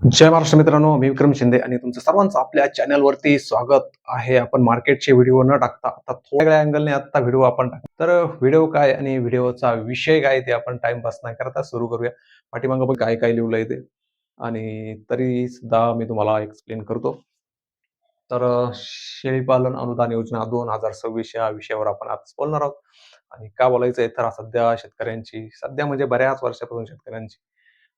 जय महाराष्ट्र मित्रांनो, मी विक्रम शिंदे आणि तुमचं सर्वांचं आपल्या चॅनलवरती स्वागत आहे. आपण मार्केटचे व्हिडिओ न टाकता आता थोड्या वेगळ्या अँगलने आता व्हिडिओ आपण तर व्हिडिओ काय आणि व्हिडिओचा विषय काय ते आपण टाइमपास नाही करता सुरू करूया. पाठीमागं पण काय काय लिहिलंय ते आणि तरी सुद्धा मी तुम्हाला एक्सप्लेन करतो. तर शेळीपालन अनुदान योजना 2026 या विषयावर आपण आज बोलणार आहोत. आणि का बोलायचंय तर सध्या शेतकऱ्यांची सध्या म्हणजे बऱ्याच वर्षापासून शेतकऱ्यांची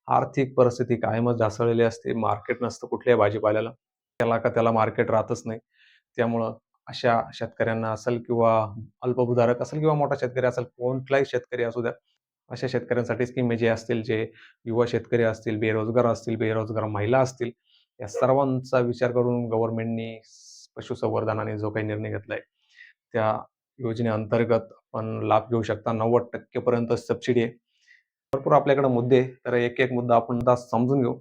आर्थिक परिस्थिती कायमच ढासळलेली असते. मार्केट नसतं कुठल्याही भाजीपाल्याला. त्याला का त्याला मार्केट राहतच नाही. त्यामुळं अशा शेतकऱ्यांना असेल किंवा अल्पभूधारक असेल किंवा मोठा शेतकरी असेल, कुठलाही शेतकरी असू द्या, अशा शेतकऱ्यांसाठी स्कीम जे असतील, जे युवा शेतकरी असतील, बेरोजगार महिला असतील, या सर्वांचा विचार करून गव्हर्नमेंटनी पशुसंवर्धनाने जो काही निर्णय घेतलाय, त्या योजनेअंतर्गत आपण लाभ घेऊ शकता. 90% पर्यंत सबसिडी आहे. भरपूर आपल्याकडे मुद्दे आहे. तर एक-एक मुद्दा आपण आता समजून घेऊ.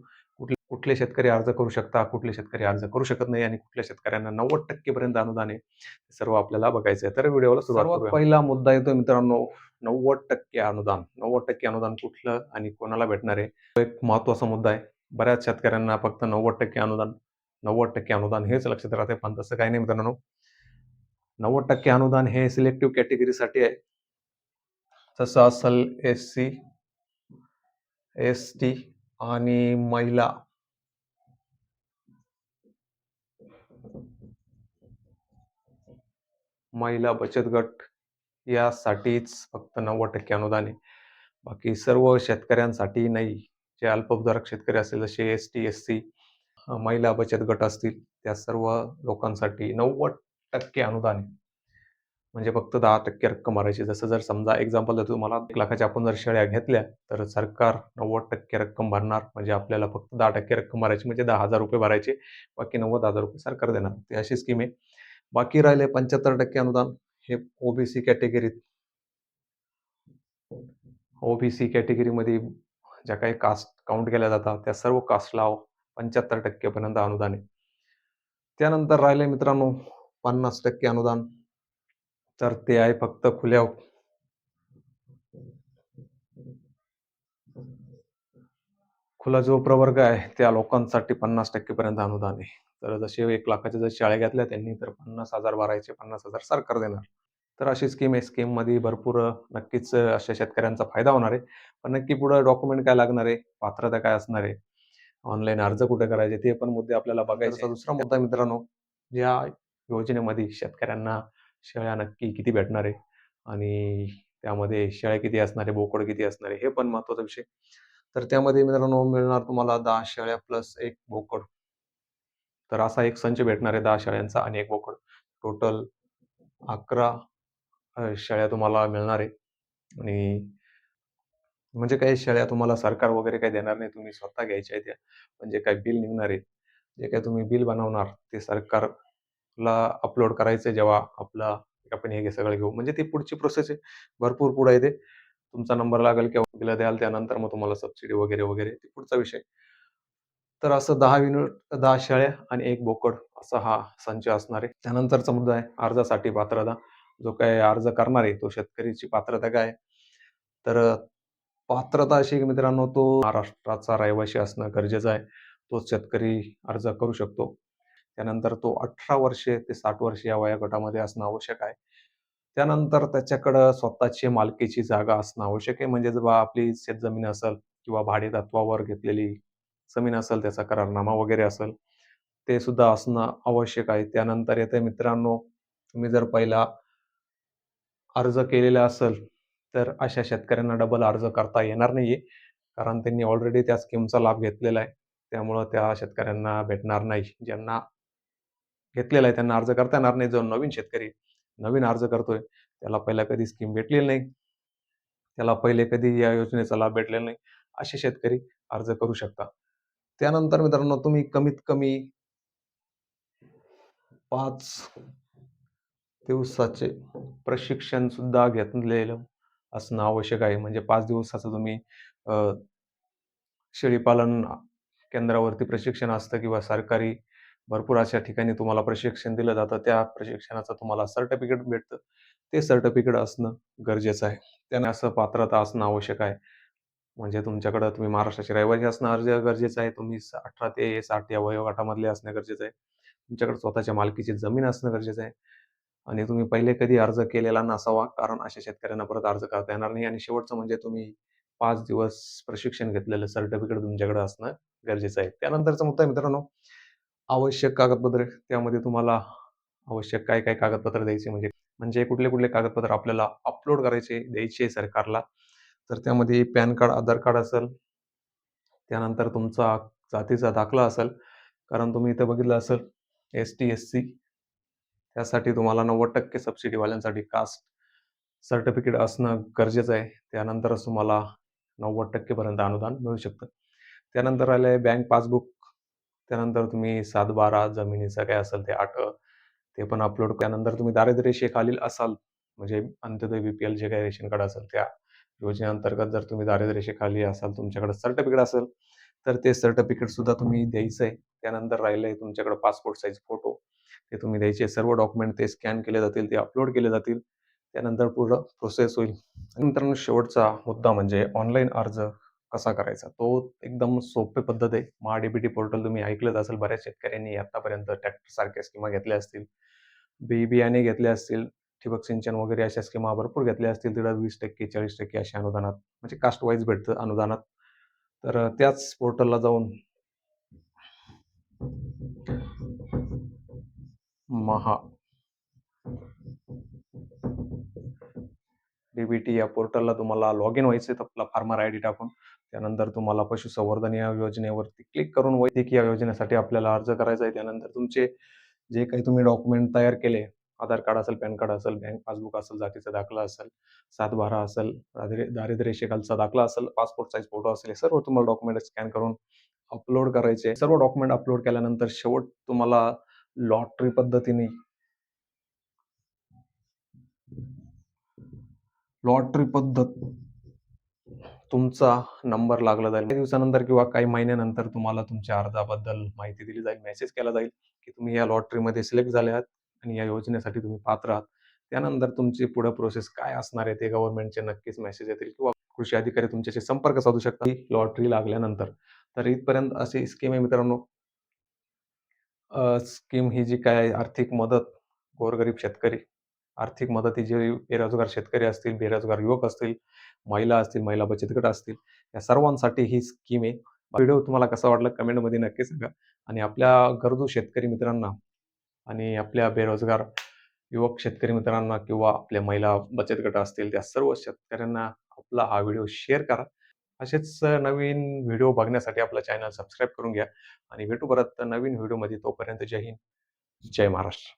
कुठले शेतकरी अर्ज करू शकता, कुठले शेतकरी अर्ज करू शकत नाही आणि कुठल्या शेतकऱ्यांना 90% पर्यंत अनुदान आहे. हे सर्व आपल्याला बघायचं आहे. तर व्हिडिओला सुरुवात करूया. सर्वात पहिला मुद्दा येतो मित्रांनो 90% अनुदान. 90% अनुदान कुठलं आणि कोणाला भेटणार आहे? तो एक महत्त्वाचा मुद्दा आहे. बऱ्याच शेतकऱ्यांना फक्त 90% अनुदान, 90% अनुदान हेच लक्षात राहते. पण तसं काही नाही मित्रांनो. 90% अनुदान हे सिलेक्टिव्ह कॅटेगरीसाठी आहे. तसं असेल एस-सी, एस-टी आणि महिला महिला बचत गट यासाठीच फक्त 90% अनुदान आहे. बाकी सर्व शेतकऱ्यांसाठी नाही. जे अल्पभूधारक शेतकरी असतील जसे एस-टी, एस-सी, महिला बचत गट असतील, त्या सर्व लोकांसाठी 90% अनुदान आहे. म्हणजे फक्त 10% रक्कम भरायची. जसं जर समजा एक्झाम्पल देतो तुम्हाला 1,00,000च्या आपण जर शेळ्या घेतल्या, तर सरकार 90% रक्कम भरणार. म्हणजे आपल्याला फक्त 10% रक्कम भरायची म्हणजे ₹10,000 भरायचे. बाकी ₹90,000 सरकार देणार. ती अशी स्कीम आहे. बाकी राहिले 75% अनुदान हे ओबीसी कॅटेगरीत ओबीसी कॅटेगरीमध्ये ज्या काही कास्ट काउंट केल्या जातात, त्या सर्व कास्टला 75% पर्यंत अनुदान आहे. त्यानंतर राहिले मित्रांनो 50% अनुदान. तर ते आहे फक्त खुला जो प्रवर्ग आहे त्या लोकांसाठी 50% पर्यंत अनुदान आहे. तर जसे 1,00,000च्या जर शेळ्या घेतल्या त्यांनी तर 50,000 भरायचे, 50,000 सरकार देणार. तर अशी स्कीम आहे. स्कीममध्ये भरपूर नक्कीच अशा शेतकऱ्यांचा फायदा होणार आहे. पण नक्की पुढे डॉक्युमेंट काय लागणार आहे? पात्रता काय असणार आहे? ऑनलाईन अर्ज कुठे करायचे? ते पण मुद्दे आपल्याला बघायचे आहेत. दुसरा मुद्दा मित्रांनो, या योजनेमध्ये शेतकऱ्यांना शेळ्या नक्की किती भेटणार आहे? आणि त्यामध्ये शेळ्या किती असणार आहे? बोकड किती असणार आहे? हे पण महत्त्वाचा विषय. तर त्यामध्ये मित्रांनो मिळणार तुम्हाला 10 शेळ्या प्लस 1 बोकड. तर असा एक संच भेटणार आहे 10 शेळ्यांचा आणि 1 बोकड. टोटल 11 शेळ्या तुम्हाला मिळणार आहे आणि म्हणजे काही शेळ्या तुम्हाला सरकार वगैरे काही देणार नाही. तुम्ही स्वतः घ्यायच्या आहेत त्या. म्हणजे काही बिल निघणार आहे. जे काही तुम्ही बिल बनवणार ते सरकारला अपलोड करायचं जेव्हा आपण हे सगळं घेऊ. म्हणजे ती पुढची प्रोसेस आहे. भरपूर पुढे आहे ते. तुमचा नंबर लागेल किंवा बिलं द्याल त्यानंतर मग तुम्हाला सबसिडी वगैरे, वगैरे ते पुढचा विषय. तर असं 10 शेळ्या आणि 1 बोकड असा हा संच असणार आहे. त्यानंतरचा मुद्दा आहे अर्जासाठी पात्रता. जो काही अर्ज करणार आहे तो शेतकरीची पात्रता काय आहे? तर पात्रता अशी की मित्रांनो तो महाराष्ट्राचा रहिवासी असणं गरजेचं आहे. तोच शेतकरी अर्ज करू शकतो. त्यानंतर तो 18 वर्षे ते 60 वर्षे या वयोगटामध्ये असणं आवश्यक आहे. त्यानंतर त्याच्याकडं स्वतःची मालकीची जागा असणं आवश्यक आहे. म्हणजे जेव्हा आपली शेतजमीन असेल किंवा भाडेतत्त्वावर घेतलेली जमीन असेल, त्याचा करारनामा वगैरे असेल, ते सुद्धा असणं आवश्यक आहे. त्यानंतर येते मित्रांनो, तुम्ही जर पहिला अर्ज केलेला असेल, तर अशा शेतकऱ्यांना डबल अर्ज करता येणार नाहीये. कारण त्यांनी ऑलरेडी त्या स्कीमचा लाभ घेतलेला आहे. त्यामुळं त्या शेतकऱ्यांना भेटणार नाही. ज्यांना घेतलेला आहे त्यांना अर्ज करता येणार नाही. जो नवीन शेतकरी नवीन अर्ज करतोय, त्याला पहिला कधी स्कीम भेटलेली नाही. त्याला पहिले कधी या योजनेचा लाभ भेटलेला नाही. असे शेतकरी अर्ज करू शकता. त्यानंतर मित्रांनो तुम्ही कमीत कमी 5 दिवसाचे प्रशिक्षण सुद्धा घेतलेलं असणं आवश्यक आहे. म्हणजे 5 दिवसाचं तुम्ही अ, शेळीपालन केंद्रावरती प्रशिक्षण असतं किंवा सरकारी भरपूर अशा ठिकाणी तुम्हाला प्रशिक्षण दिलं जातं. त्या प्रशिक्षणाचं तुम्हाला सर्टिफिकेट भेटतं. ते सर्टिफिकेट असणं गरजेचं आहे. त्याने असं पात्रता असणं आवश्यक आहे. म्हणजे तुमच्याकडं तुम्ही महाराष्ट्राचे रहिवासी असणं गरजेचं आहे. तुम्ही 18 ते 60 या वयोगटामधले असणे गरजेचं आहे. तुमच्याकडे स्वतःच्या मालकीची जमीन असणं गरजेचं आहे आणि तुम्ही पहिले कधी अर्ज केलेला नसावा, कारण अशा शेतकऱ्यांना परत अर्ज करता येणार नाही आणि शेवटचं म्हणजे तुम्ही 5 दिवस प्रशिक्षण घेतलेलं सर्टिफिकेट तुमच्याकडे असणं गरजेचं आहे. त्यानंतरचा मुद्दा आहे मित्रांनो, आवश्यक कागदपत्रे. त्यामध्ये तुम्हाला आवश्यक काय-काय कागदपत्र द्यायचे म्हणजे म्हणजे कुठले-कुठले कागदपत्र आपल्याला अपलोड करायचे, द्यायचे सरकारला. तर त्यामध्ये पॅन कार्ड, आधार कार्ड असेल, त्यानंतर तुमचा जातीचा दाखला असेल, कारण तुम्ही इथं बघितलं असेल एस-टी, एस-सी त्यासाठी तुम्हाला 90% सबसिडीवाल्यांसाठी कास्ट सर्टिफिकेट असणं गरजेचं आहे. त्यानंतरच तुम्हाला 90% पर्यंत अनुदान मिळू शकतं. त्यानंतर आलं आहे बँक पासबुक. त्यानंतर तुम्ही 7-12 जमिनीचं काय असेल ते ते पण अपलोड त्यानंतर तुम्ही दारिद्र्य रेषेखालील असाल, म्हणजे अंत्योदय बी-पी-एल जे काही रेशन कार्ड असेल त्या योजनेअंतर्गत जर तुम्ही दारिद्र्य रेषेखाली असाल, तुमच्याकडे सर्टिफिकेट असेल, तर ते सर्टिफिकेट सुद्धा तुम्ही द्यायचं आहे. त्यानंतर राहिलंय तुमच्याकडे पासपोर्ट साइज फोटो. ते तुम्ही द्यायचे. सर्व डॉक्युमेंट ते स्कॅन केले जातील, ते अपलोड केले जातील. त्यानंतर पुढं प्रोसेस होईल. मित्रांनो शेवटचा मुद्दा म्हणजे ऑनलाईन अर्ज कसा करायचा? तो एकदम सोपी पद्धत आहे. महा-डी-बी-टी पोर्टल तुम्ही ऐकलंच असेल. बऱ्याच शेतकऱ्यांनी आतापर्यंत ट्रॅक्टरसारख्या स्कीमा घेतल्या असतील. बी-बियाणे घेतले असतील, ठिबक सिंचन वगैरे अशा स्कीमा भरपूर घेतल्या असतील. तिथं 20% 40% अशा अनुदानात म्हणजे कास्ट वाईज भेटतं अनुदानात. तर त्याच पोर्टलला जाऊन महा डी-बी-टी या पोर्टलला तुम्हाला लॉग इन व्हायचं आहे आपला फार्मर आयडी टाकून. त्यानंतर तुम्हाला पशुसंवर्धन या योजनेवरती क्लिक करून वैद्यकीय योजनेसाठी आपल्याला अर्ज करायचा आहे. त्यानंतर तुमचे जे काही तुम्ही डॉक्युमेंट तयार केले, आधार कार्ड असेल, पॅन कार्ड असेल, बँक पासबुक असेल, जातीचा दाखला असेल, 7-12 असेल, दारिद्र्य रेषेखालचा दाखला असेल, पासपोर्ट साइज फोटो असेल, हे सर्व तुम्हाला डॉक्युमेंट स्कॅन करून अपलोड करायचे. सर्व डॉक्युमेंट अपलोड केल्यानंतर शेवट तुम्हाला लॉटरी पद्धतीने लॉटरी पद्धत तुमचा नंबर लागला जाईल. काही दिवसानंतर किंवा काही महिन्यानंतर तुम्हाला तुमच्या अर्जाबद्दल माहिती दिली जाईल, मेसेज केला जाईल, की तुम्ही या लॉटरीमध्ये सिलेक्ट झाले आहात आणि या योजनेसाठी तुम्ही पात्र आहात. त्यानंतर तुमची पुढे प्रोसेस काय असणार आहे ते गव्हर्नमेंटचे नक्कीच मेसेज येतील किंवा कृषी अधिकारी तुमच्याशी संपर्क साधू शकतात, ही लॉटरी लागल्यानंतर. तर इथपर्यंत अशी स्कीम आहे मित्रांनो. स्कीम ही जी काय आहे आर्थिक मदत, गोरगरीब शेतकरी, आर्थिक मदत ही जे बेरोजगार शेतकरी असतील, बेरोजगार युवक असतील, महिला असतील, महिला बचत गट असतील, या सर्वांसाठी ही स्कीम आहे. व्हिडिओ तुम्हाला कसा वाटला कमेंटमध्ये नक्की सांगा आणि आपल्या गरजू शेतकरी मित्रांना आणि आपल्या बेरोजगार युवक शेतकरी मित्रांना किंवा आपल्या महिला बचत गट असतील, त्या सर्व शेतकऱ्यांना आपला हा व्हिडिओ शेअर करा. असेच नवीन व्हिडिओ बघण्यासाठी आपलं चॅनल सबस्क्राईब करून घ्या आणि भेटू परत नवीन व्हिडिओमध्ये. तोपर्यंत जय हिंद, जय महाराष्ट्र.